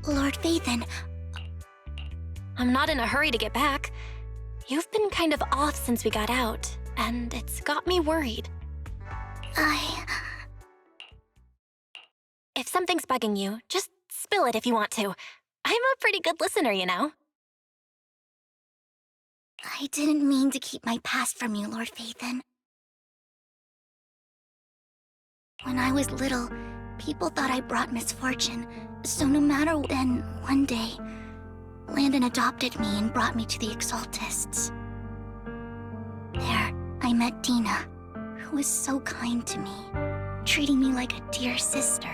Lord Phaethon, I'm not in a hurry to get back. You've been kind of off since we got out, and it's got me worried. If something's bugging you, just spill it if you want to. I'm a pretty good listener, you know. I didn't mean to keep my past from you, Lord Phaethon. When I was little, people thought I brought misfortune, so no matter when, one day, Landon adopted me and brought me to the Exaltists. There, I met Dina, who was so kind to me, treating me like a dear sister.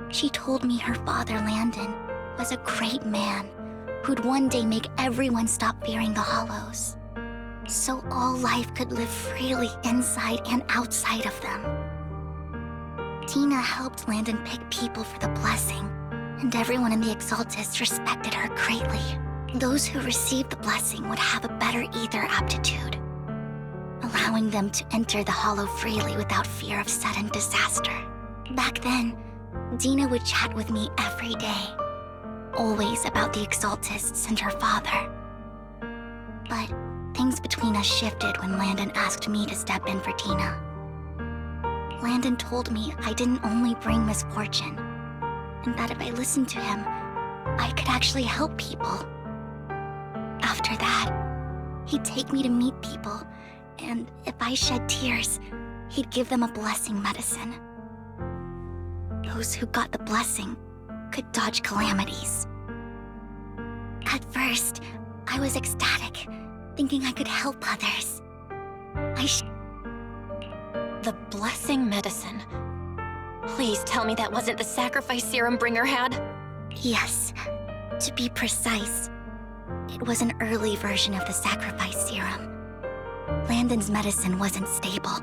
She told me her father, Landon, was a great man who'd one day make everyone stop fearing the Hollows, so all life could live freely inside and outside of them. Dina helped Landon pick people for the blessing, and everyone in the Exaltists respected her greatly. Those who received the blessing would have a better ether aptitude, allowing them to enter the Hollow freely without fear of sudden disaster. Back then, Dina would chat with me every day, always about the Exaltists and her father. But things between us shifted when Landon asked me to step in for Dina. Landon told me I didn't only bring misfortune, and that if I listened to him, I could actually help people. After that, he'd take me to meet people, and if I shed tears, he'd give them a blessing medicine. Those who got the blessing could dodge calamities. At first, I was ecstatic, thinking I could help others. The blessing medicine. Please tell me that wasn't the sacrifice serum Bringer had? Yes. To be precise, it was an early version of the sacrifice serum. Landon's medicine wasn't stable.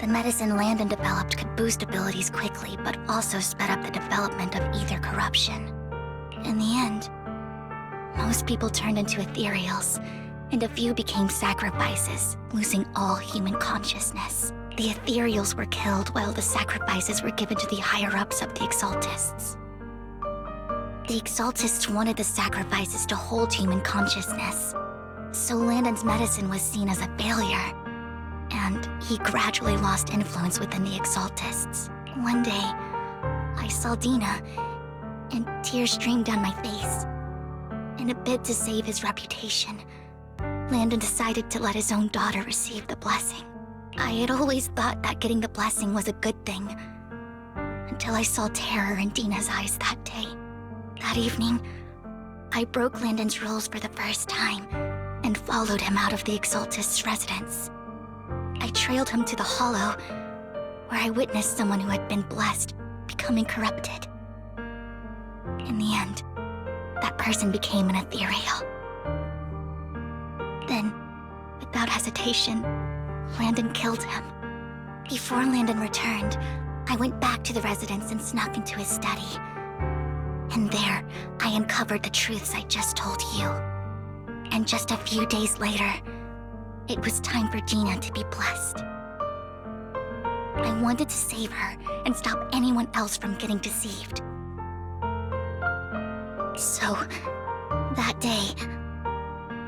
The medicine Landon developed could boost abilities quickly, but also sped up the development of ether corruption. In the end, most people turned into ethereals, and a few became sacrifices, losing all human consciousness. The ethereals were killed while the sacrifices were given to the higher-ups of the Exaltists. The Exaltists wanted the sacrifices to hold human consciousness, so Landon's medicine was seen as a failure, and he gradually lost influence within the Exaltists. One day, I saw Dina, and tears streamed down my face. In a bid to save his reputation, Landon decided to let his own daughter receive the blessing. I had always thought that getting the blessing was a good thing, until I saw terror in Dina's eyes that day. That evening, I broke Landon's rules for the first time and followed him out of the Exaltist's residence. I trailed him to the Hollow, where I witnessed someone who had been blessed becoming corrupted. In the end, that person became an ethereal. Then, without hesitation, Landon killed him. Before Landon returned, I went back to the residence and snuck into his study. And there, I uncovered the truths I just told you. And just a few days later, it was time for Dina to be blessed. I wanted to save her and stop anyone else from getting deceived. So, that day,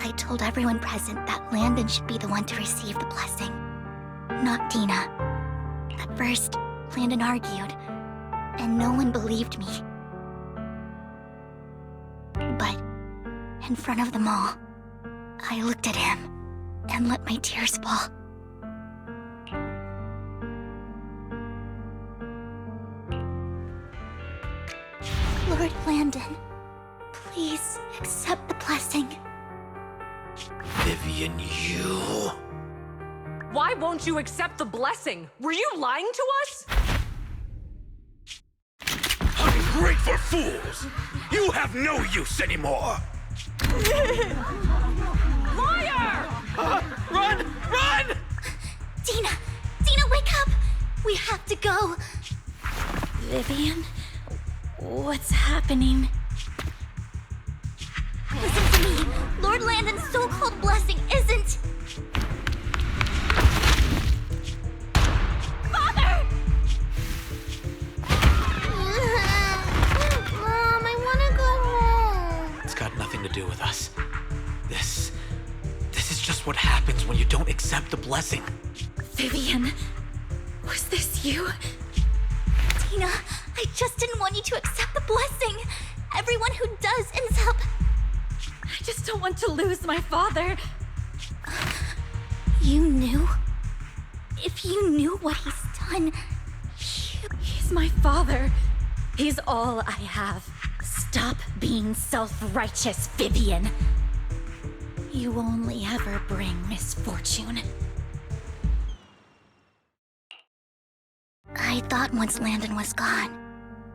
I told everyone present that Landon should be the one to receive the blessing, not Dina. At first, Landon argued, and no one believed me. But, in front of them all, I looked at him and let my tears fall. Lord Landon, please accept the blessing. Vivian, you... Why won't you accept the blessing? Were you lying to us? Ungrateful fools! You have no use anymore! Liar! Run! Run! Dina! Dina, wake up! We have to go! Vivian? What's happening? Listen to me! Lord Landon's so-called blessing isn't... Father! Mom, I wanna go happens when you don't accept the blessing. Vivian, was this you? Tina, I just didn't want you to accept the blessing. Everyone who does ends up... I just don't want to lose my father. You knew? If you knew what he's done, he's my father. He's all I have. Stop being self-righteous, Vivian. You only ever bring misfortune. I thought once Landon was gone,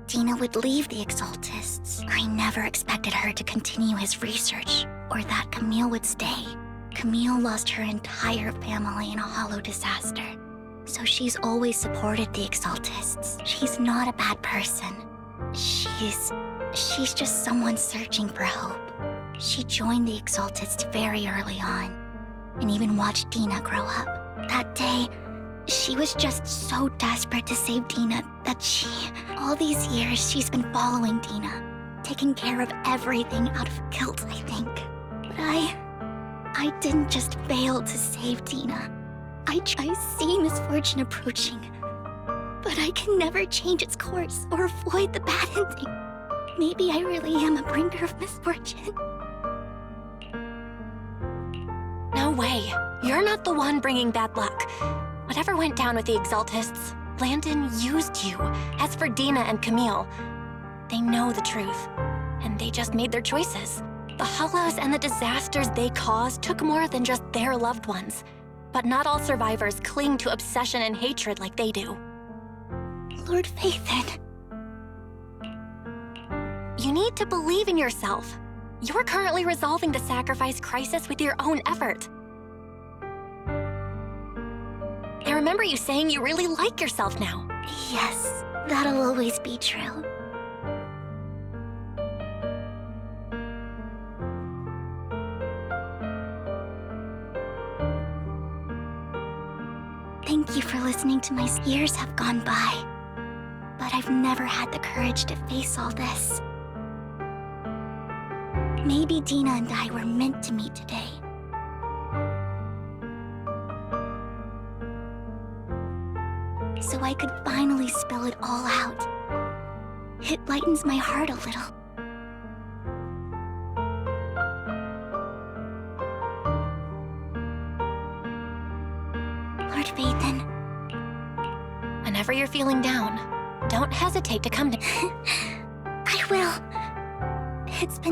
Tina would leave the Exaltists. I never expected her to continue his research, or that Camille would stay. Camille lost her entire family in a hollow disaster, so she's always supported the Exaltists. She's not a bad person. She's just someone searching for hope. She joined the Exaltists very early on, and even watched Dina grow up. That day, she was just so desperate to save Dina that all these years she's been following Dina, taking care of everything out of guilt, I think. But I didn't just fail to save Dina. I see misfortune approaching, but I can never change its course or avoid the bad ending. Maybe I really am a bringer of misfortune. No way. You're not the one bringing bad luck. Whatever went down with the Exaltists, Landon used you. As for Dina and Camille, they know the truth, and they just made their choices. The Hollows and the disasters they caused took more than just their loved ones. But not all survivors cling to obsession and hatred like they do. Lord Phaethon. You need to believe in yourself. You're currently resolving the sacrifice crisis with your own effort. I remember you saying you really like yourself now. Yes, that'll always be true. Thank you for listening to my years have gone by, but I've never had the courage to face all this. Maybe Dina and I were meant to meet today. So I could finally spill it all out. It lightens my heart a little. Lord Phaethon. Whenever you're feeling down, don't hesitate to come to me. I will.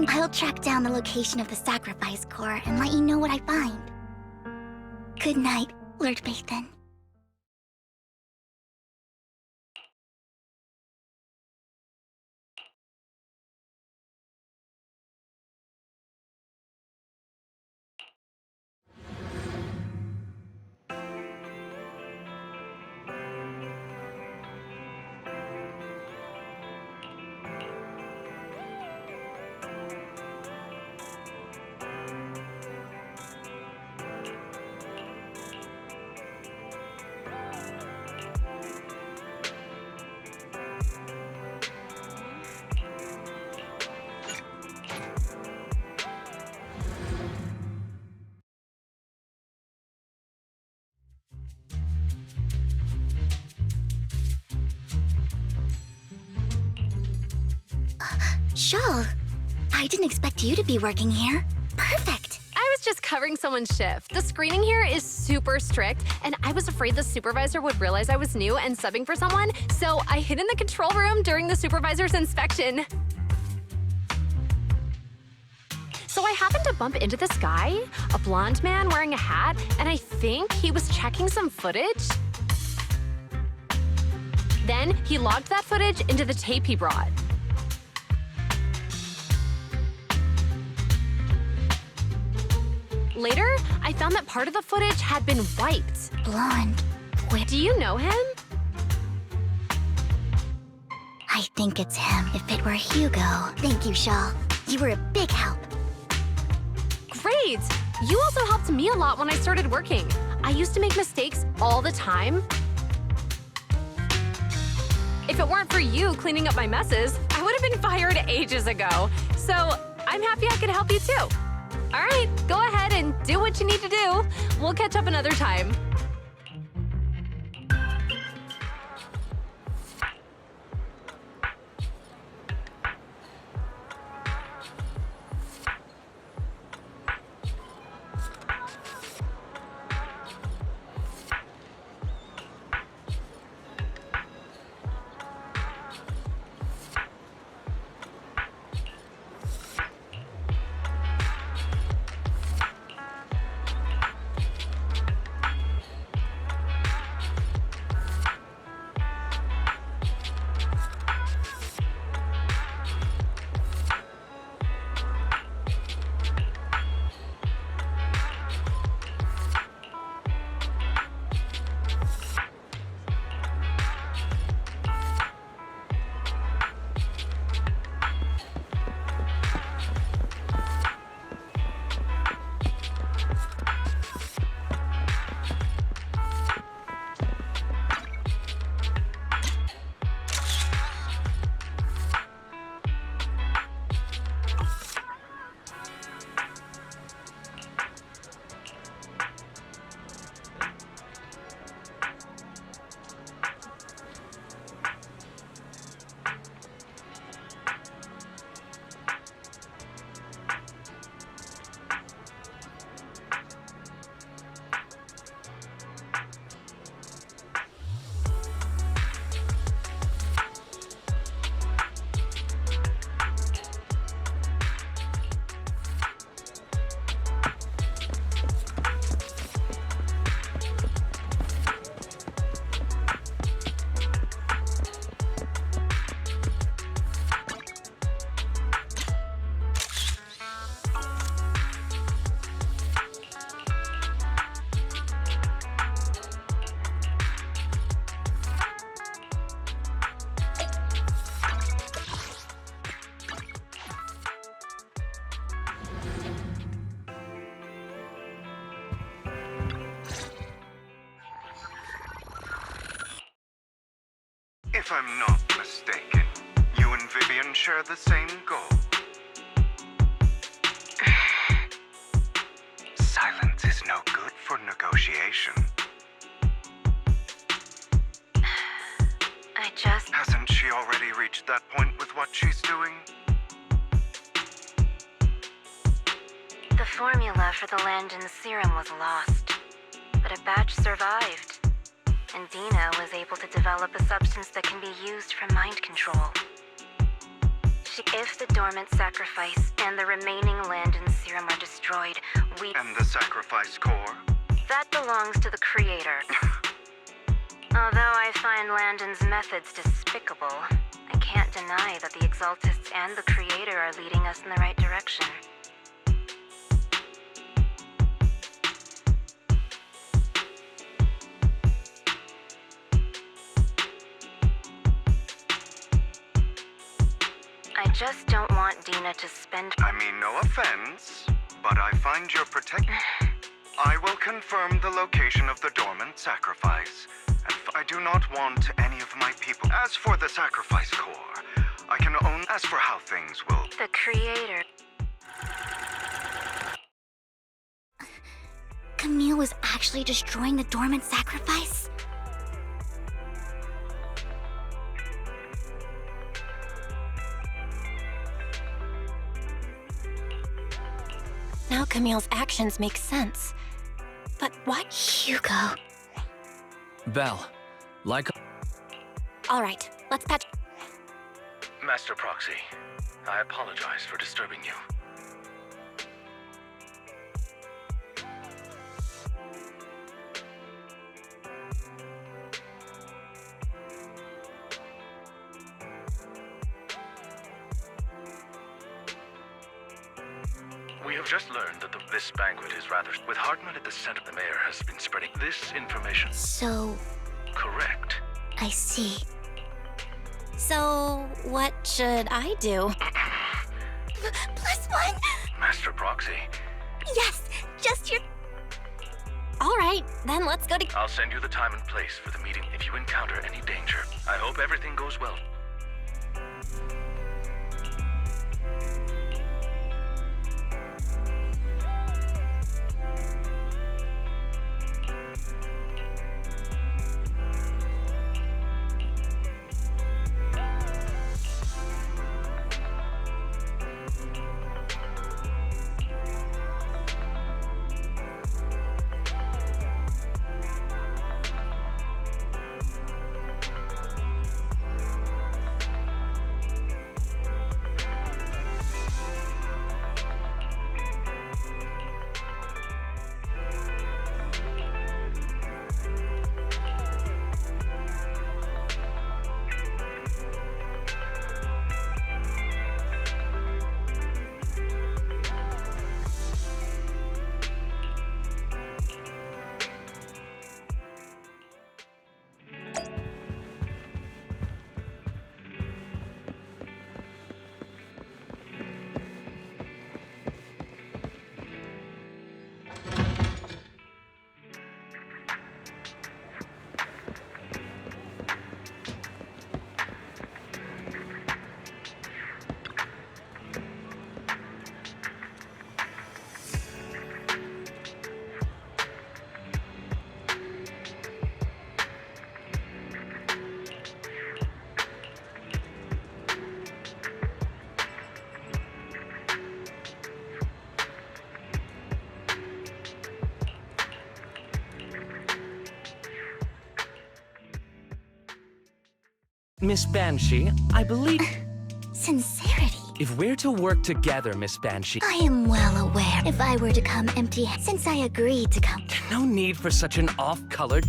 I'll track down the location of the sacrifice core and let you know what I find. Good night, Lord Phaethon. Sure. I didn't expect you to be working here. Perfect. I was just covering someone's shift. The screening here is super strict, and I was afraid the supervisor would realize I was new and subbing for someone, so I hid in the control room during the supervisor's inspection. So I happened to bump into this guy, a blonde man wearing a hat, and I think he was checking some footage. Then he logged that footage into the tape he brought. Later, I found that part of the footage had been wiped. Blonde. Wait, Do you know him? I think it's him. If it were Hugo. Thank you, Shaw. You were a big help. Great! You also helped me a lot when I started working. I used to make mistakes all the time. If it weren't for you cleaning up my messes, I would have been fired ages ago. So I'm happy I could help you too. All right, go ahead and do what you need to do. We'll catch up another time. If I'm not mistaken, you and Vivian share the same goal. Silence is no good for negotiation. Hasn't she already reached that point with what she's doing? The formula for the Landon serum was lost, but a batch survived. And Dina was able to develop a substance that can be used for mind control. If the dormant sacrifice and the remaining Landon serum are destroyed, And the sacrifice core? that belongs to the creator. Although I find Landon's methods despicable, I can't deny that the Exaltists and the creator are leading us in the right direction. I just don't want Dina to spend... I mean, no offense, but I find your I will confirm the location of the dormant sacrifice, and I do not want any of my people. As for the sacrifice core, I can only... As for how things will... The creator... Camille was actually destroying the dormant sacrifice? Now Camille's actions make sense. But what? Hugo. Belle, like... All right, let's patch... Master Proxy, I apologize for disturbing you. We have just learned that this banquet is rather... With Hartman at the center, the mayor has been spreading this information. So, Correct. I see. So, what should I do? +1! Master Proxy, Yes, just your... All right, then let's go to... I'll send you the time and place for the meeting if you encounter any danger. I hope everything goes well. Miss Banshee, I believe Sincerity. if we're to work together, Miss Banshee, I am well aware if I were to come empty, since I agreed to come. no need for such an off-colored...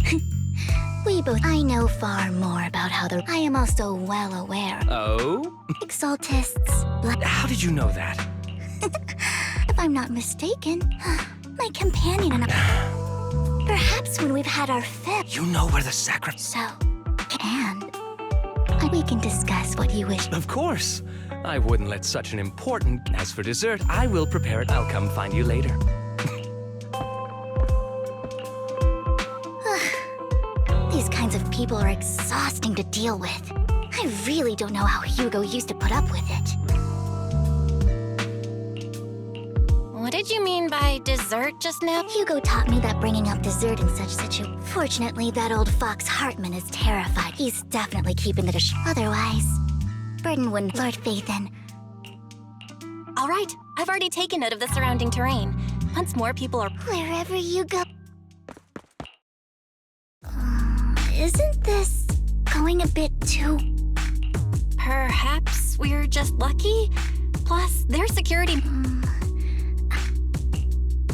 We both. I know far more about how the. I am also well aware. Oh? Exaltists. How did you know that? If I'm not mistaken, my companion and I. Perhaps when we've had our fill. You know where the sacrifice... So, we can discuss what you wish. Of course. I wouldn't let such an important... As for dessert, I will prepare it. I'll come find you later. These kinds of people are exhausting to deal with. I really don't know how Hugo used to put up with it. What did you mean by dessert just now? Hugo taught me that bringing up dessert in such situations. Fortunately, that old fox Hartman is terrified. He's definitely keeping the dish. Otherwise, Burden wouldn't. Lord Phaethon. All right, I've already taken note of the surrounding terrain. Once more people are... Wherever you go. Isn't this going a bit too... Perhaps we're just lucky? Plus, their security...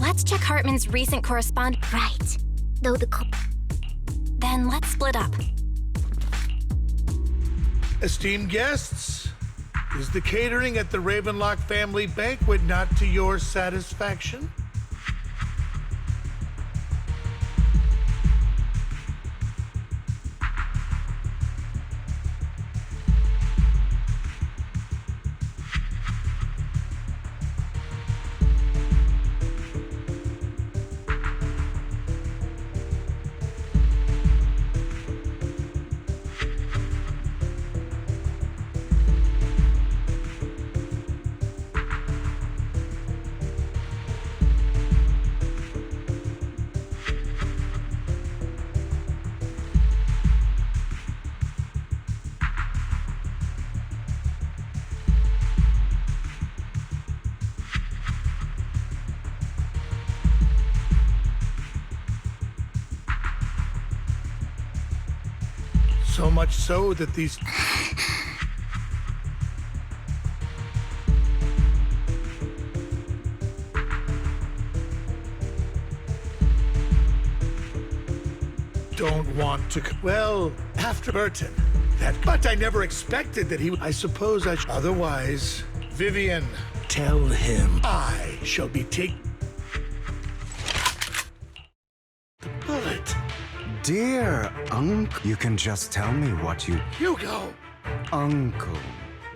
Let's check Hartman's recent correspondence. Right. Though the... Then let's split up. Esteemed guests, is the catering at the Ravenlock family banquet not to your satisfaction? So much so that these... don't want to... Well, after Burton, that... But I never expected that he... I suppose I... Otherwise, Vivian, tell him I shall be taking... the bullet. Dear Uncle, you can just tell me what you... Hugo! Uncle,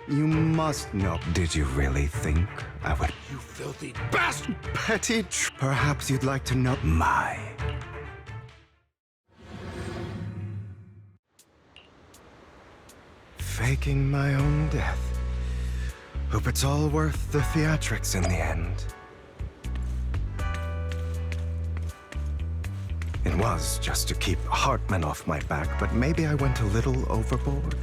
you must know. Did you really think I would... You filthy bastard! Petty perhaps you'd like to know my... Faking my own death. Hope it's all worth the theatrics in the end. It was just to keep Hartman off my back, but maybe I went a little overboard.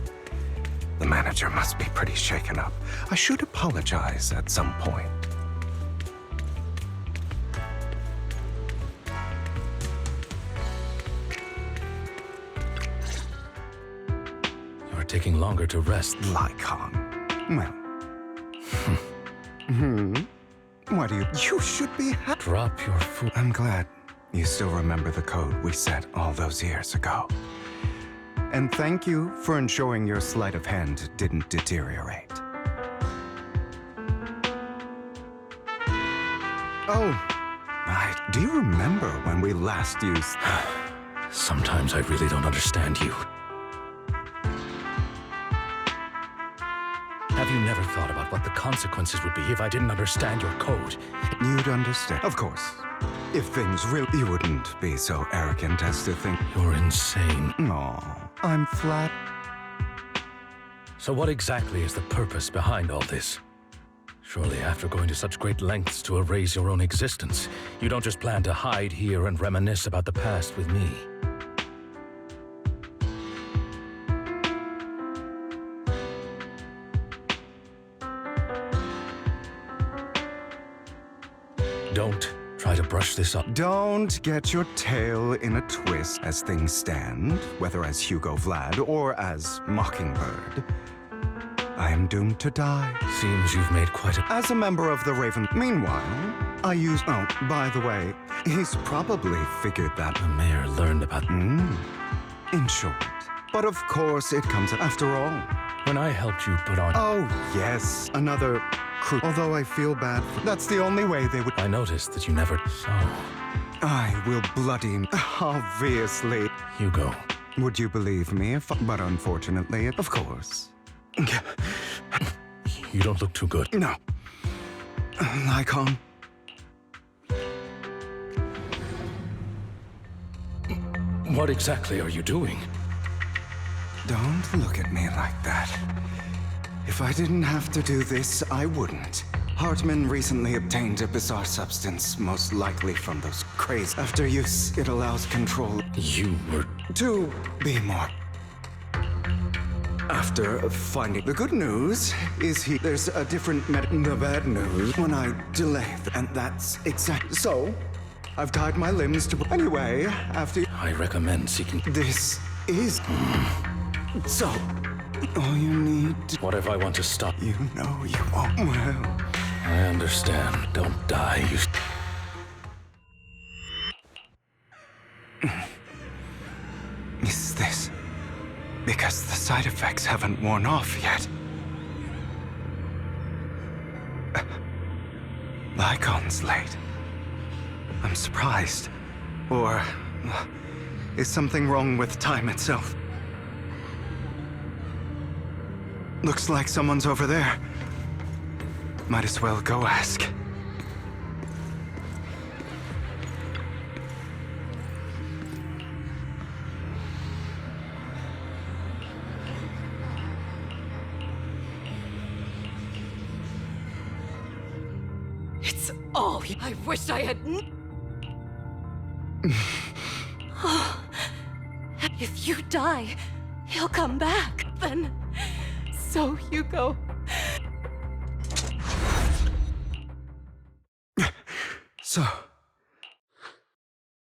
The manager must be pretty shaken up. I should apologize at some point. You're taking longer to rest. Lycon. Well. Why do you... You should be happy. Drop your foot. I'm glad you still remember the code we set all those years ago. And thank you for ensuring your sleight of hand didn't deteriorate. Oh, right. Do you remember when we last used... Sometimes I really don't understand you. Have you never thought about what the consequences would be if I didn't understand your code? You'd understand. Of course. If things really... You wouldn't be so arrogant as to think... You're insane. No, I'm flat. So what exactly is the purpose behind all this? Surely after going to such great lengths to erase your own existence, you don't just plan to hide here and reminisce about the past with me. Don't try to brush hush this up. Don't get your tail in a twist as things stand, whether as Hugo Vlad or as Mockingbird. I am doomed to die. Seems you've made quite a... As a member of the Raven. Meanwhile, I use... Oh, by the way, he's probably figured that... The mayor learned about... In short. But of course, it comes after all. When I helped you put on... Oh, yes, another crew. Although I feel bad for... That's the only way they would... I noticed that you never... So... I will bloody... Obviously. Hugo. Would you believe me if... But unfortunately, of course. You don't look too good. No. Lycon. What exactly are you doing? Don't look at me like that. If I didn't have to do this, I wouldn't. Hartman recently obtained a bizarre substance, most likely from those crazy. After use, it allows control. You were... To be more... After finding... The good news is there's a different The bad news when I delay, and that's exactly... So, I've tied my limbs to... Anyway, after... I recommend seeking... This is... So, all you need to... What if I want to stop? You know you won't. Well... I understand. Don't die, you... Is this... Because the side effects haven't worn off yet. Lycon's late. I'm surprised. Or... is something wrong with time itself? Looks like someone's over there. Might as well go ask. It's all... I wish I had... If you die, he'll come back. Then... So, Hugo... So...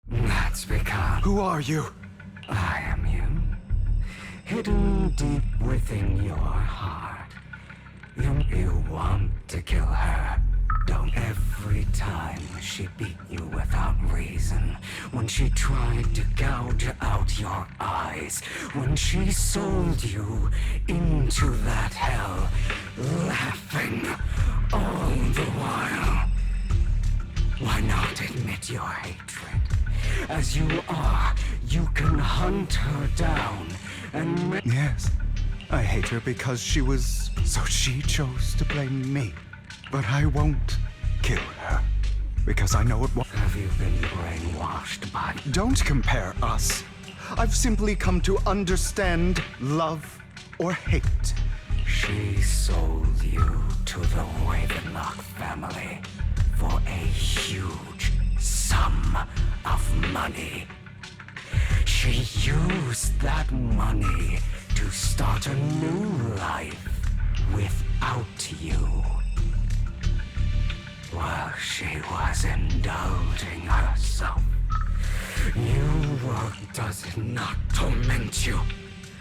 That's because... Who are you? I am you. Hidden deep within your heart. You want to kill her. Don't. Every time she beat you without reason. When she tried to gouge out your eyes. When she sold you into that hell. Laughing all the while. Why not admit your hatred? As you are, you can hunt her down and... Yes, I hate her because she was... So she chose to blame me. But I won't kill her, because I know it won't... Have you been brainwashed by... Don't compare us. I've simply come to understand love or hate. She sold you to the Ravenlock family for a huge sum of money. She used that money to start a new life without you. While she was indulging herself. New work does it not torment you?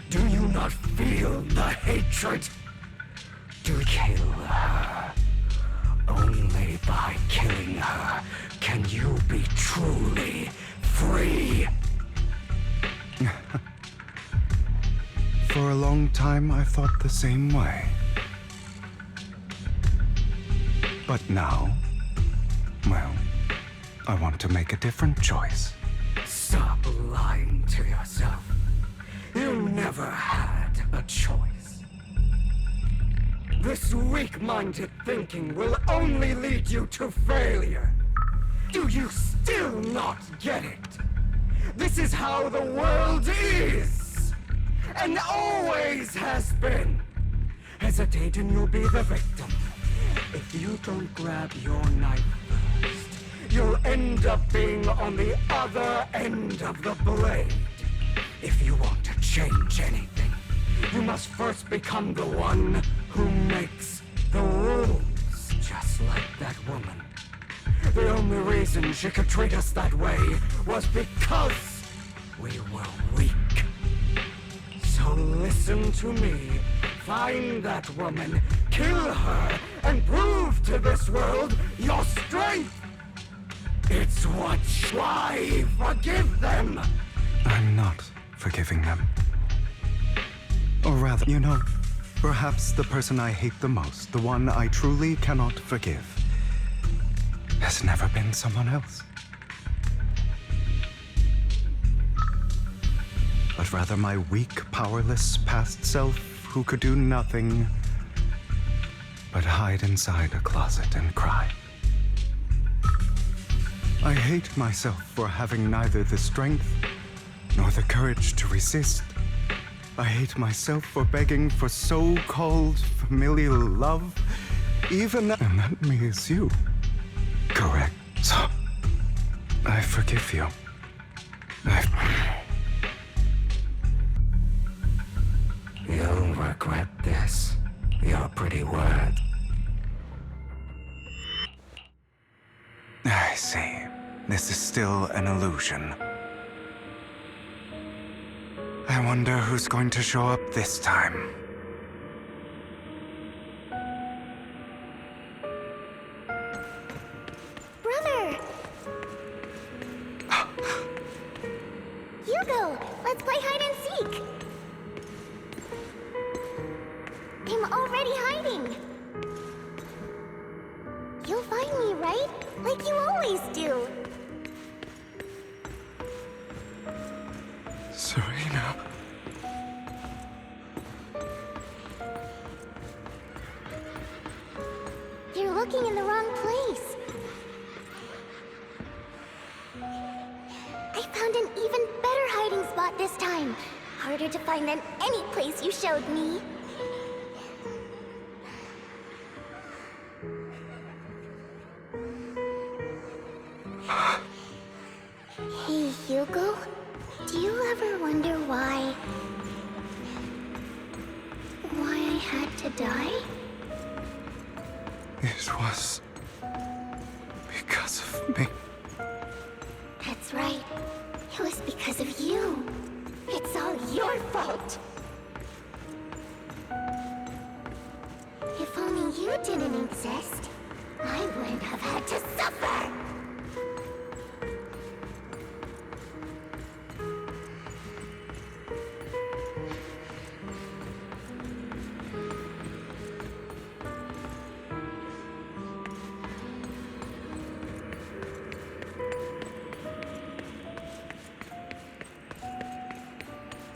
Do you not feel the hatred? To kill her. Only by killing her can you be truly free. For a long time, I thought the same way. But now, well, I want to make a different choice. Stop lying to yourself. You never had a choice. This weak-minded thinking will only lead you to failure. Do you still not get it? This is how the world is, and always has been. Hesitate and you'll be the victim. If you don't grab your knife first, you'll end up being on the other end of the blade. If you want to change anything, you must first become the one who makes the rules. Just like that woman. The only reason she could treat us that way was because we were weak. So listen to me. Find that woman, kill her, and prove to this world your strength! It's why forgive them! I'm not forgiving them. Or rather, you know, perhaps the person I hate the most, the one I truly cannot forgive, has never been someone else. But rather my weak, powerless past self who could do nothing but hide inside a closet and cry. I hate myself for having neither the strength nor the courage to resist. I hate myself for begging for so-called familial love, even and that means you. Correct. So, I forgive you. You'll regret this. Your pretty word. I see. This is still an illusion. I wonder who's going to show up this time. Brother! Hugo, let's play hide and seek! I'm already hiding! You'll find me, right? Like you always do! Serena. You're looking in the wrong place. I found an even better hiding spot this time. Harder to find than any place you showed me. Hey, Hugo. Do you ever wonder why I had to die? It was because of me. That's right. It was because of you. It's all your fault. If only you didn't exist, I wouldn't have had to suffer.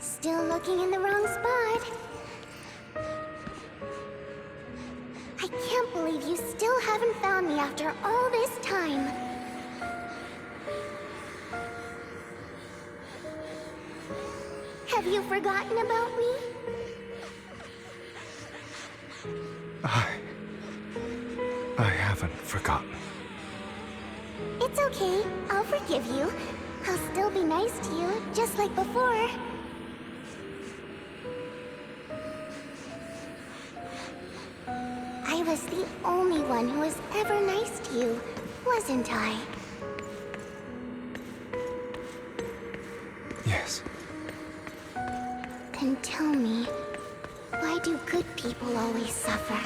Still looking in the wrong spot. I can't believe you still haven't found me after all this time. Have you forgotten about me? I haven't forgotten. It's okay. I'll forgive you. I'll still be nice to you, just like before. I was the only one who was ever nice to you, wasn't I? Yes. Then tell me, why do good people always suffer?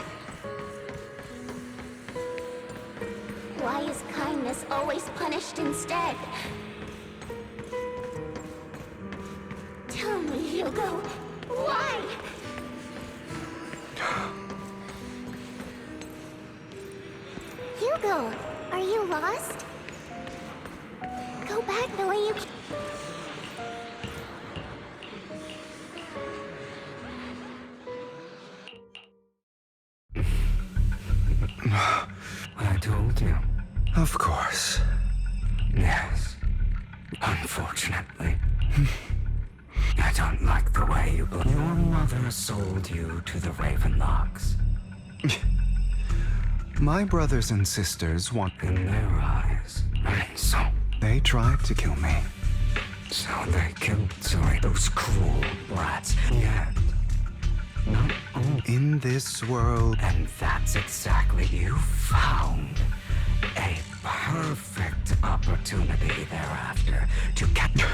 Why is kindness always punished instead? Tell me, Hugo, why? Hugo, are you lost? Go back the way you came. I told you. Of course. Yes. Unfortunately. I don't like the way you believe. Your mother sold you to the Ravenlocks. My brothers and sisters want... In their eyes. And so... They tried to kill me. So they killed those cruel brats. Yet... Not only... In this world... And that's exactly you found. A perfect opportunity thereafter to capture.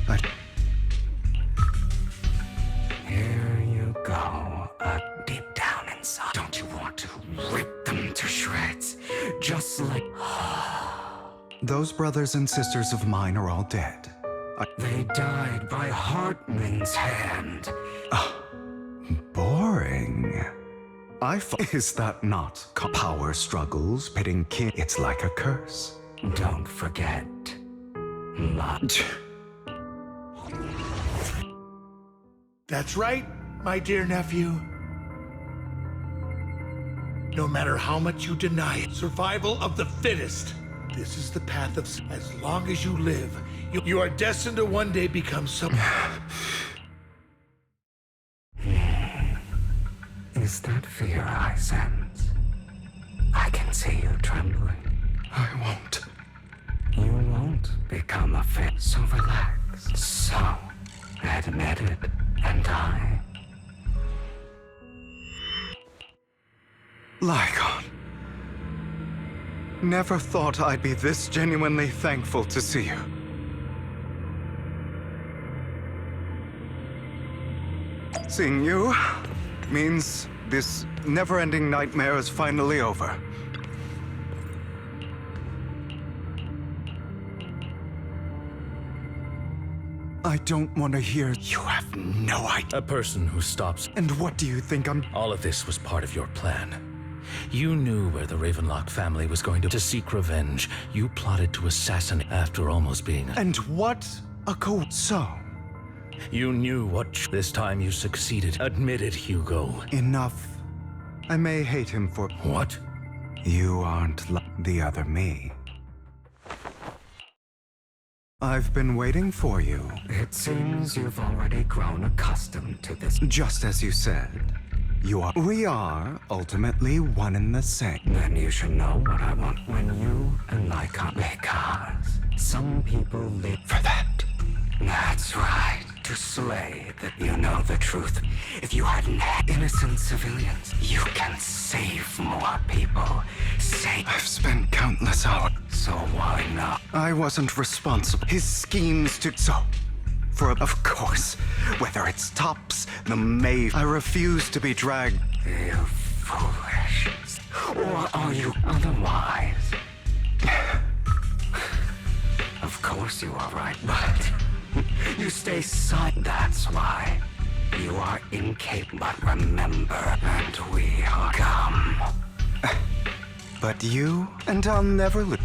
But here you go, deep down inside. Don't you want to rip them to shreds? Just like... those brothers and sisters of mine are all dead. They died by Hartman's hand. Boring. Is that not power struggles pitting kin? It's like a curse. Don't forget. That's right, my dear nephew. No matter how much you deny it, survival of the fittest. This is the path of... as long as you live, you are destined to one day become someone. Is that fear I sense? I can see you trembling. I won't. You won't become a fit, so relax. So, admit it, and die. Lygon. Never thought I'd be this genuinely thankful to see you. Seeing you means this never-ending nightmare is finally over. I don't want to hear. You have no idea. A person who stops. And what do you think I'm... All of this was part of your plan. You knew where the Ravenlock family was going to seek revenge. You plotted to assassinate after almost being... And what a so? You knew what... This time you succeeded. Admit it, Hugo. Enough. I may hate him for... What? You aren't like the other me. I've been waiting for you. It seems you've already grown accustomed to this. Just as you said. We are ultimately one and the same. Then you should know what I want when you and I come. Because some people live for that. That's right. To slay that you know the truth. If you hadn't had innocent civilians, you can save more people. I've spent countless hours. So why not? I wasn't responsible. His schemes to... of course, whether it's Tops, the Maeve, I refuse to be dragged. You foolish. Or are you otherwise? Of course you are right, but you stay silent. That's why. You are incapable. But remember, and we are come. But you and I'll never lose.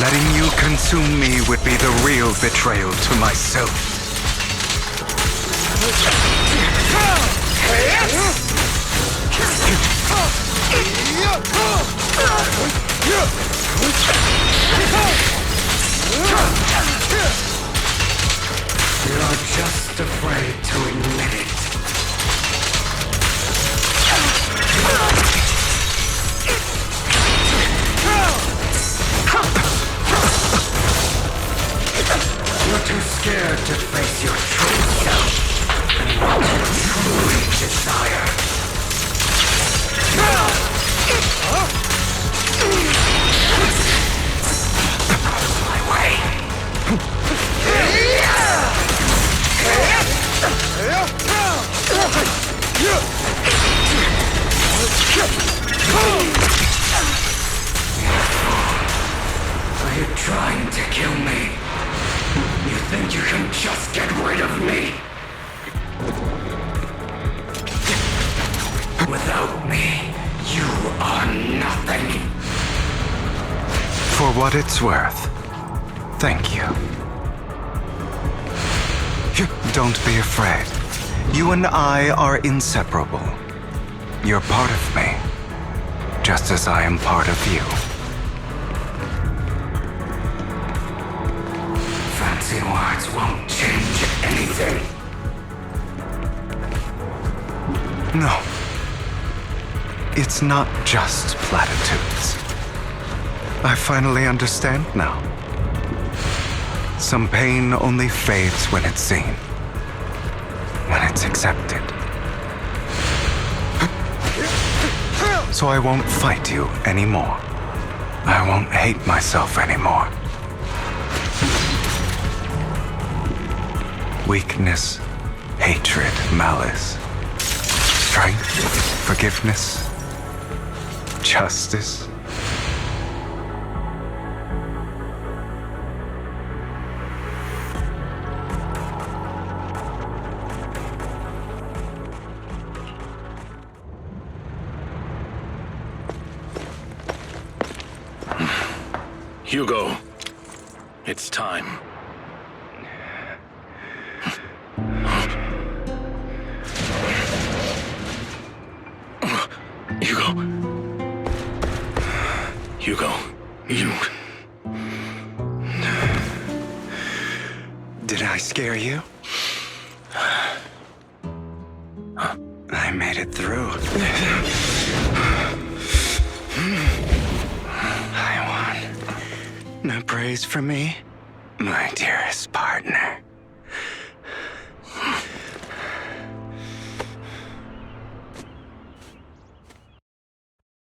Letting you consume me would be the real betrayal to myself. You're just afraid to admit it. You're too scared to face your true self and what you truly desire. Out of my way. Are you trying to kill me? You think you can just get rid of me? Without me, You are nothing. For what it's worth, thank you. Don't be afraid. You and I are inseparable. You're part of me, just as I am part of you. Fancy words won't change anything. No. It's not just platitudes. I finally understand now. Some pain only fades when it's seen, when it's accepted. So I won't fight you anymore. I won't hate myself anymore. Weakness, hatred, malice, strength, forgiveness, justice. Hugo, it's time. Hugo, you... Did I scare you? I made it through. I won. No praise for me, my dearest partner.